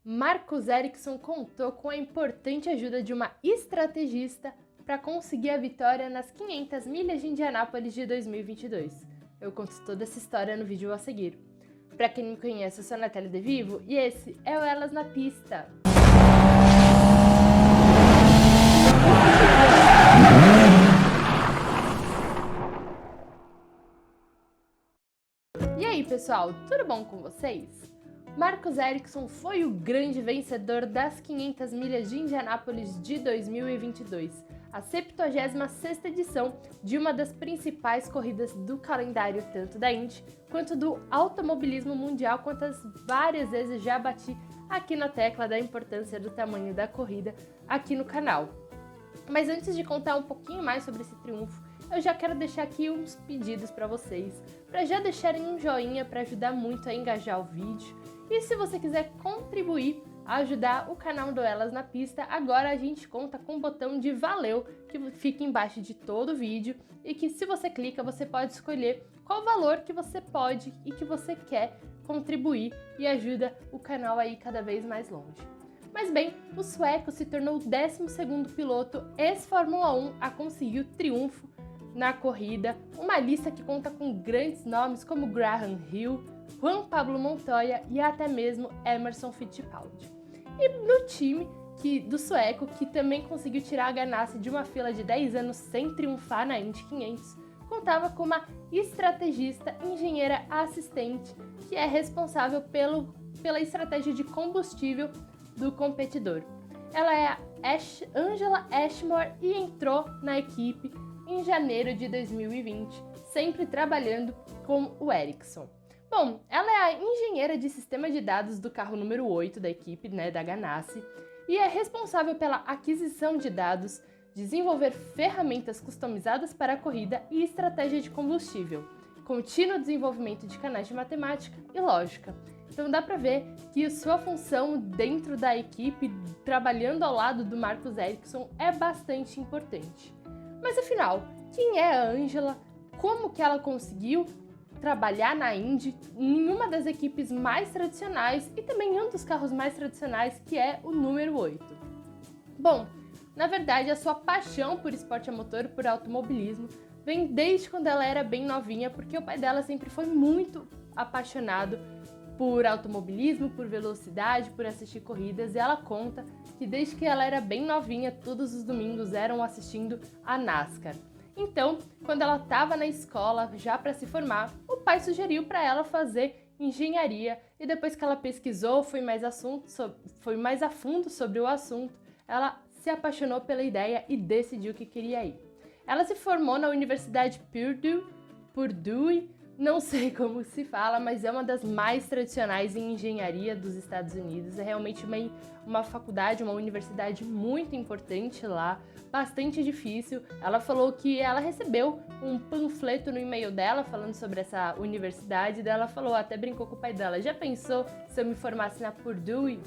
Marcus Ericsson contou com a importante ajuda de uma estrategista para conseguir a vitória nas 500 milhas de Indianápolis de 2022. Eu conto toda essa história no vídeo a seguir. Para quem não me conhece, eu sou a Natália De Vivo e esse é o Elas na Pista. E aí, pessoal, tudo bom com vocês? Marcus Ericsson foi o grande vencedor das 500 milhas de Indianápolis de 2022, a 76ª edição de uma das principais corridas do calendário tanto da Indy quanto do automobilismo mundial, quantas várias vezes já bati aqui na tecla da importância do tamanho da corrida aqui no canal. Mas antes de contar um pouquinho mais sobre esse triunfo, eu já quero deixar aqui uns pedidos para vocês, para já deixarem um joinha para ajudar muito a engajar o vídeo. E se você quiser contribuir a ajudar o canal do Elas na Pista, agora a gente conta com o botão de valeu que fica embaixo de todo o vídeo e que se você clica você pode escolher qual valor que você pode e que você quer contribuir e ajuda o canal a ir cada vez mais longe. Mas bem, o sueco se tornou o 12º piloto ex-Fórmula 1 a conseguir o triunfo na corrida, uma lista que conta com grandes nomes como Graham Hill, Juan Pablo Montoya e até mesmo Emerson Fittipaldi. E no time do sueco, que também conseguiu tirar a Ganassi de uma fila de 10 anos sem triunfar na Indy 500, contava com uma estrategista, engenheira assistente, que é responsável pela estratégia de combustível do competidor. Ela é a Angela Ashmore e entrou na equipe em janeiro de 2020, sempre trabalhando com o Ericsson. Bom, ela é a engenheira de sistema de dados do carro número 8 da equipe, da Ganassi, e é responsável pela aquisição de dados, desenvolver ferramentas customizadas para a corrida e estratégia de combustível, contínuo desenvolvimento de canais de matemática e lógica. Então dá para ver que sua função dentro da equipe, trabalhando ao lado do Marcus Ericsson, é bastante importante. Mas afinal, quem é a Angela? Como que ela conseguiu trabalhar na Indy em uma das equipes mais tradicionais e também em um dos carros mais tradicionais, que é o número 8? Bom, na verdade, a sua paixão por esporte a motor, por automobilismo, vem desde quando ela era bem novinha, porque o pai dela sempre foi muito apaixonado por automobilismo, por velocidade, por assistir corridas, e ela conta que desde que ela era bem novinha, todos os domingos eram assistindo a NASCAR. Então, quando ela estava na escola, já para se formar, o pai sugeriu para ela fazer engenharia, e depois que ela pesquisou, foi mais a fundo sobre o assunto, ela se apaixonou pela ideia e decidiu que queria ir. Ela se formou na Universidade Purdue, não sei como se fala, mas é uma das mais tradicionais em engenharia dos Estados Unidos. É realmente uma faculdade, uma universidade muito importante lá, bastante difícil. Ela falou que ela recebeu um panfleto no e-mail dela falando sobre essa universidade, daí ela falou, até brincou com o pai dela, já pensou se eu me formasse na Purdue?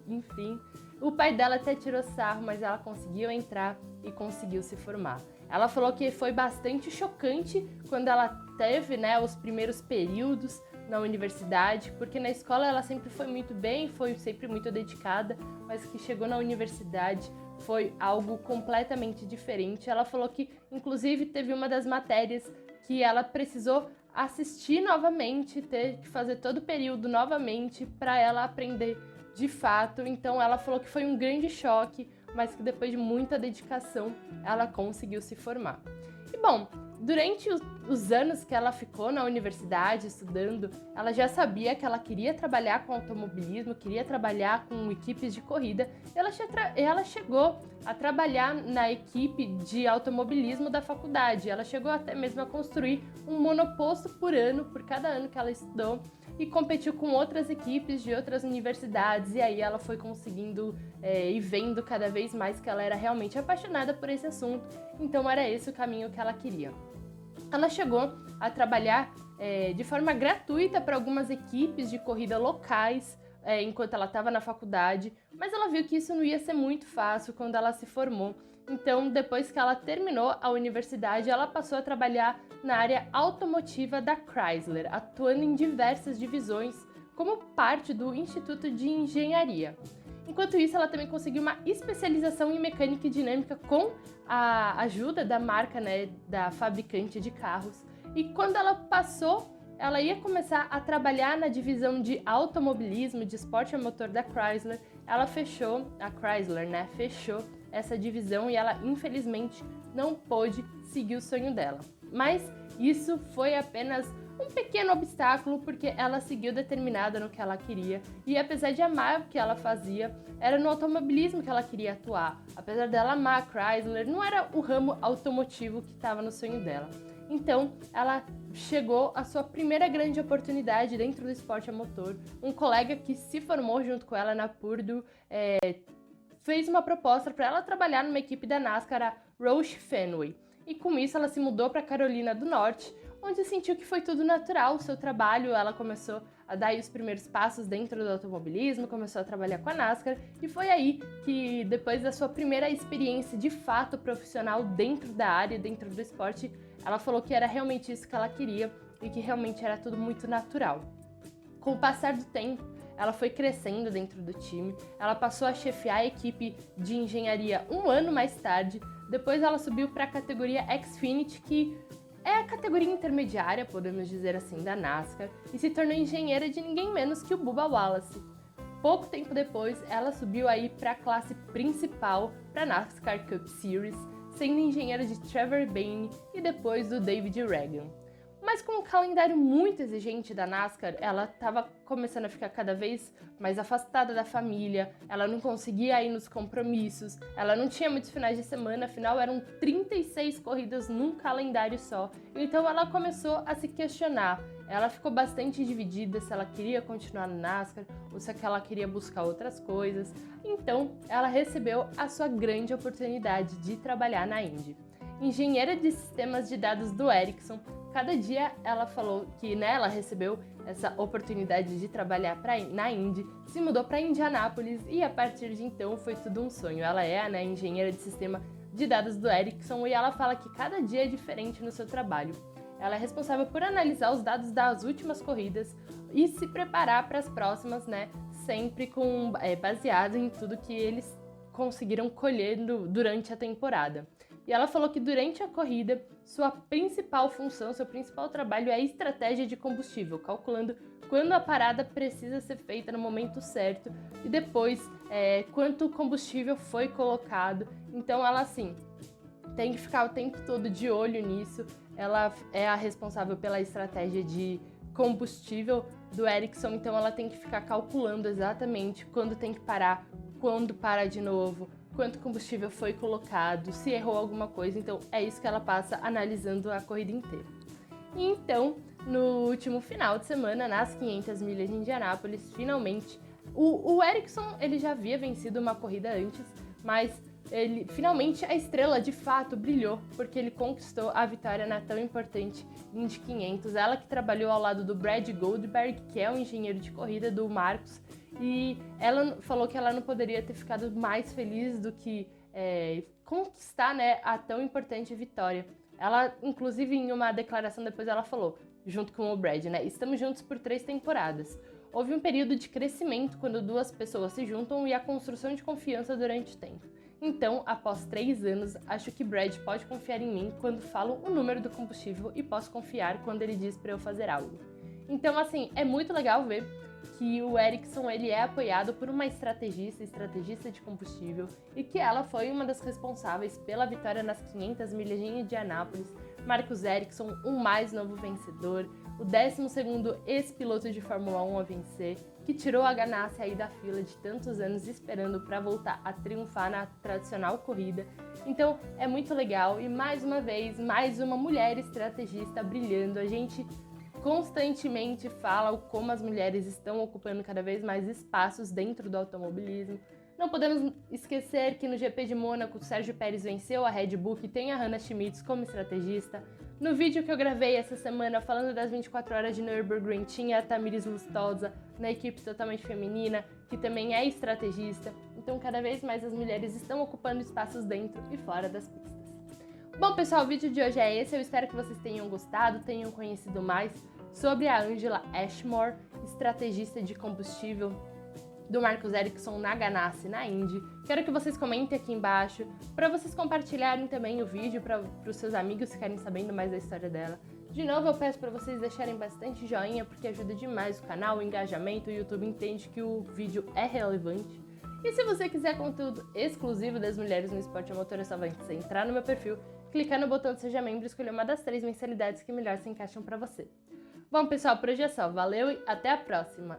Enfim. O pai dela até tirou sarro, mas ela conseguiu entrar e conseguiu se formar. Ela falou que foi bastante chocante quando ela teve, os primeiros períodos na universidade, porque na escola ela sempre foi muito bem, foi sempre muito dedicada, mas que chegou na universidade foi algo completamente diferente. Ela falou que, inclusive, teve uma das matérias que ela precisou assistir novamente, ter que fazer todo o período novamente para ela aprender de fato. Então ela falou que foi um grande choque, mas que depois de muita dedicação ela conseguiu se formar. E bom, durante os anos que ela ficou na universidade estudando, ela já sabia que ela queria trabalhar com automobilismo, queria trabalhar com equipes de corrida. Ela chegou a trabalhar na equipe de automobilismo da faculdade. Ela chegou até mesmo a construir um monoposto por ano, por cada ano que ela estudou, e competiu com outras equipes de outras universidades, e aí ela foi conseguindo e vendo cada vez mais que ela era realmente apaixonada por esse assunto, então era esse o caminho que ela queria. Ela chegou a trabalhar de forma gratuita para algumas equipes de corrida locais enquanto ela estava na faculdade, mas ela viu que isso não ia ser muito fácil quando ela se formou. Então, depois que ela terminou a universidade, ela passou a trabalhar na área automotiva da Chrysler, atuando em diversas divisões, como parte do Instituto de Engenharia. Enquanto isso, ela também conseguiu uma especialização em mecânica e dinâmica com a ajuda da marca, né, da fabricante de carros. E quando ela passou, ela ia começar a trabalhar na divisão de automobilismo, de esporte a motor da Chrysler. Ela fechou, a Chrysler, né, fechou essa divisão e ela, infelizmente, não pôde seguir o sonho dela. Mas isso foi apenas um pequeno obstáculo, porque ela seguiu determinada no que ela queria, e apesar de amar o que ela fazia, era no automobilismo que ela queria atuar. Apesar dela amar a Chrysler, não era o ramo automotivo que estava no sonho dela. Então, ela chegou à sua primeira grande oportunidade dentro do esporte a motor. Um colega que se formou junto com ela na Purdue fez uma proposta para ela trabalhar numa equipe da NASCAR, a Roush Fenway. E com isso ela se mudou para Carolina do Norte, onde sentiu que foi tudo natural o seu trabalho. Ela começou a dar aí os primeiros passos dentro do automobilismo, começou a trabalhar com a NASCAR, e foi aí que, depois da sua primeira experiência de fato profissional dentro da área, dentro do esporte, ela falou que era realmente isso que ela queria e que realmente era tudo muito natural. Com o passar do tempo, ela foi crescendo dentro do time, ela passou a chefiar a equipe de engenharia um ano mais tarde. Depois ela subiu para a categoria Xfinity, que é a categoria intermediária, podemos dizer assim, da NASCAR, e se tornou engenheira de ninguém menos que o Bubba Wallace. Pouco tempo depois, ela subiu aí para a classe principal, para a NASCAR Cup Series, sendo engenheira de Trevor Bayne e depois do David Regan. Mas com um calendário muito exigente da NASCAR, ela estava começando a ficar cada vez mais afastada da família, ela não conseguia ir nos compromissos, ela não tinha muitos finais de semana, afinal eram 36 corridas num calendário só. Então ela começou a se questionar, ela ficou bastante dividida se ela queria continuar no NASCAR ou se ela queria buscar outras coisas. Então ela recebeu a sua grande oportunidade de trabalhar na Indy. Engenheira de sistemas de dados do Ericsson, cada dia ela falou que, né, ela recebeu essa oportunidade de trabalhar na Indy, se mudou para Indianápolis e a partir de então foi tudo um sonho. Ela é, né, engenheira de sistema de dados do Ericsson e ela fala que cada dia é diferente no seu trabalho. Ela é responsável por analisar os dados das últimas corridas e se preparar para as próximas, né, sempre baseado em tudo que eles conseguiram colher durante a temporada. E ela falou que durante a corrida, sua principal função, seu principal trabalho é a estratégia de combustível, calculando quando a parada precisa ser feita no momento certo e depois quanto combustível foi colocado. Então ela, assim, tem que ficar o tempo todo de olho nisso. Ela é a responsável pela estratégia de combustível do Ericsson, então ela tem que ficar calculando exatamente quando tem que parar, quando para de novo, quanto combustível foi colocado, se errou alguma coisa. Então é isso que ela passa analisando a corrida inteira. E então, no último final de semana, nas 500 milhas de Indianápolis, finalmente, o Ericsson ele já havia vencido uma corrida antes, mas finalmente a estrela de fato brilhou, porque ele conquistou a vitória na tão importante Indy 500. Ela que trabalhou ao lado do Brad Goldberg, que é o engenheiro de corrida do Marcos, e ela falou que ela não poderia ter ficado mais feliz do que conquistar, né, a tão importante vitória. Ela, inclusive, em uma declaração depois ela falou, junto com o Brad, né, estamos juntos por 3 temporadas. Houve um período de crescimento quando 2 pessoas se juntam e a construção de confiança durante o tempo. Então, após 3 anos, acho que Brad pode confiar em mim quando falo o número do combustível e posso confiar quando ele diz para eu fazer algo. Então, assim, é muito legal ver que o Ericsson ele é apoiado por uma estrategista de combustível, e que ela foi uma das responsáveis pela vitória nas 500 milhas de Indianápolis. Marcus Ericsson, o mais novo vencedor, o 12º ex-piloto de Fórmula 1 a vencer, que tirou a Ganassi aí da fila de tantos anos esperando para voltar a triunfar na tradicional corrida. Então é muito legal e mais uma vez, mais uma mulher estrategista brilhando. A gente constantemente fala como as mulheres estão ocupando cada vez mais espaços dentro do automobilismo. Não podemos esquecer que no GP de Mônaco, o Sérgio Pérez venceu a Red Bull, que tem a Hannah Schmitz como estrategista. No vídeo que eu gravei essa semana falando das 24 horas de Nürburgring, tinha a Tamiris Lustosa na equipe totalmente feminina, que também é estrategista. Então, cada vez mais as mulheres estão ocupando espaços dentro e fora das pistas. Bom, pessoal, o vídeo de hoje é esse. Eu espero que vocês tenham gostado, tenham conhecido mais sobre a Angela Ashmore, estrategista de combustível do Marcus Ericsson na Ganassi, na Indy. Quero que vocês comentem aqui embaixo, para vocês compartilharem também o vídeo para os seus amigos que ficarem sabendo mais da história dela. De novo, eu peço para vocês deixarem bastante joinha, porque ajuda demais o canal, o engajamento, o YouTube entende que o vídeo é relevante. E se você quiser conteúdo exclusivo das mulheres no esporte a motor, é só você entrar no meu perfil, clicar no botão de Seja Membro e escolher uma das 3 mensalidades que melhor se encaixam para você. Bom, pessoal, por hoje é só. Valeu e até a próxima!